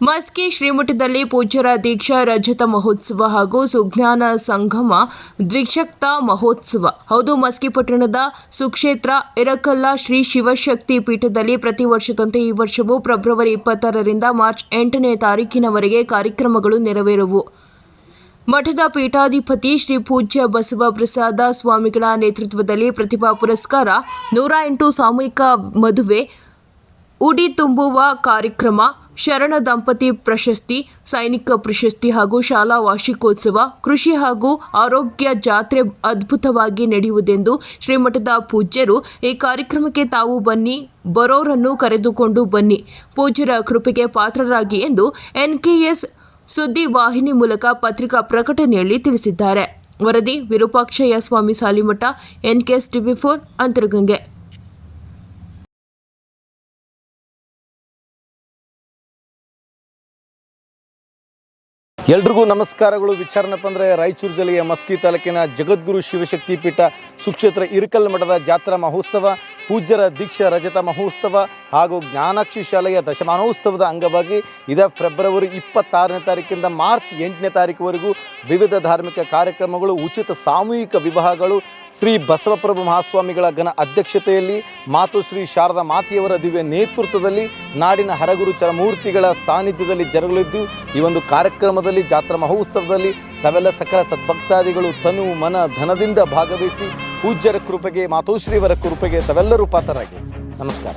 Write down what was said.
ಮಸ್ಕಿ ಶ್ರೀಮಠದಲ್ಲಿ ಪೂಜ್ಯರ ದೀಕ್ಷಾ ರಜತ ಮಹೋತ್ಸವ ಹಾಗೂ ಸುಜ್ಞಾನ ಸಂಗಮ ದ್ವಿಶಕ್ತ ಮಹೋತ್ಸವ. ಹೌದು, ಮಸ್ಕಿ ಪಟ್ಟಣದ ಸುಕ್ಷೇತ್ರ ಇರಕಲ್ಲ ಶ್ರೀ ಶಿವಶಕ್ತಿ ಪೀಠದಲ್ಲಿ ಪ್ರತಿ ವರ್ಷದಂತೆ ಈ ವರ್ಷವೂ ಫೆಬ್ರವರಿ 26ರಿಂದ ಮಾರ್ಚ್ 8ನೇ ತಾರೀಕಿನವರೆಗೆ ಕಾರ್ಯಕ್ರಮಗಳು ನೆರವೇರುವು. ಮಠದ ಪೀಠಾಧಿಪತಿ ಶ್ರೀ ಪೂಜ್ಯ ಬಸವ ಪ್ರಸಾದ ಸ್ವಾಮಿಗಳ ನೇತೃತ್ವದಲ್ಲಿ ಪ್ರತಿಭಾ ಪುರಸ್ಕಾರ, 108 ಸಾಮೂಹಿಕ ಮದುವೆ, ಉಡಿ ತುಂಬುವ ಕಾರ್ಯಕ್ರಮ, ಶರಣ ದಂಪತಿ ಪ್ರಶಸ್ತಿ, ಸೈನಿಕ ಪ್ರಶಸ್ತಿ ಹಾಗೂ ಶಾಲಾ ವಾರ್ಷಿಕೋತ್ಸವ, ಕೃಷಿ ಹಾಗೂ ಆರೋಗ್ಯ ಜಾತ್ರೆ ಅದ್ಭುತವಾಗಿ ನಡೆಯುವುದೆಂದು ಶ್ರೀಮಠದ ಪೂಜ್ಯರು ಈ ಕಾರ್ಯಕ್ರಮಕ್ಕೆ ತಾವು ಬನ್ನಿ, ಬರೋರನ್ನು ಕರೆದುಕೊಂಡು ಬನ್ನಿ, ಪೂಜ್ಯರ ಕೃಪೆಗೆ ಪಾತ್ರರಾಗಿ ಎಂದು NKS ಸುದ್ದಿ ವಾಹಿನಿ ಮೂಲಕ ಪತ್ರಿಕಾ ಪ್ರಕಟಣೆಯಲ್ಲಿ ತಿಳಿಸಿದ್ದಾರೆ. ವರದಿ ವಿರೂಪಾಕ್ಷಯ್ಯ ಸ್ವಾಮಿ ಸಾಲಿಮಠ, NKS TV4 ಅಂತರಗಂಗೆ. ಎಲ್ರಿಗೂ ನಮಸ್ಕಾರಗಳು. ವಿಚಾರಣೆಪ್ಪ ಅಂದರೆ ರಾಯಚೂರು ಜಿಲ್ಲೆಯ ಮಸ್ಕಿ ತಾಲೂಕಿನ ಜಗದ್ಗುರು ಶಿವಶಕ್ತಿ ಪೀಠ ಸುಕ್ಷೇತ್ರ ಇರಕಲ್ ಮಠದ ಜಾತ್ರಾ ಮಹೋತ್ಸವ, ಪೂಜ್ಯರ ದೀಕ್ಷಾ ರಜತ ಮಹೋತ್ಸವ ಹಾಗೂ ಜ್ಞಾನಾಕ್ಷಿ ಶಾಲೆಯ ದಶಮಾನೋತ್ಸವದ ಅಂಗವಾಗಿ ಇದೇ ಫೆಬ್ರವರಿ 26ನೇ ತಾರೀಕಿಂದ ಮಾರ್ಚ್ 8ನೇ ತಾರೀಕುವರೆಗೂ ವಿವಿಧ ಧಾರ್ಮಿಕ ಕಾರ್ಯಕ್ರಮಗಳು, ಉಚಿತ ಸಾಮೂಹಿಕ ವಿವಾಹಗಳು ಶ್ರೀ ಬಸವಪ್ರಭು ಮಹಾಸ್ವಾಮಿಗಳ ಘನ ಅಧ್ಯಕ್ಷತೆಯಲ್ಲಿ, ಮಾತು ಶ್ರೀ ಶಾರದಾ ಮಾತೆಯವರ ದಿವ್ಯ ನೇತೃತ್ವದಲ್ಲಿ, ನಾಡಿನ ಹರಗುರು ಚರಮೂರ್ತಿಗಳ ಸಾನ್ನಿಧ್ಯದಲ್ಲಿ ಜರುಗಲಿದ್ದು, ಈ ಒಂದು ಕಾರ್ಯಕ್ರಮದಲ್ಲಿ ಜಾತ್ರಾ ಮಹೋತ್ಸವದಲ್ಲಿ ತಾವೆಲ್ಲ ಸಕಲ ಸದ್ಭಕ್ತಾದಿಗಳು ತನು ಮನ ಧನದಿಂದ ಭಾಗವಹಿಸಿ ಪೂಜ್ಯರ ಕೃಪೆಗೆ, ಮಾತೋಶ್ರೀವರ ಕೃಪೆಗೆ ತಾವೆಲ್ಲರೂ ಪಾತ್ರರಾಗಿ. ನಮಸ್ಕಾರ.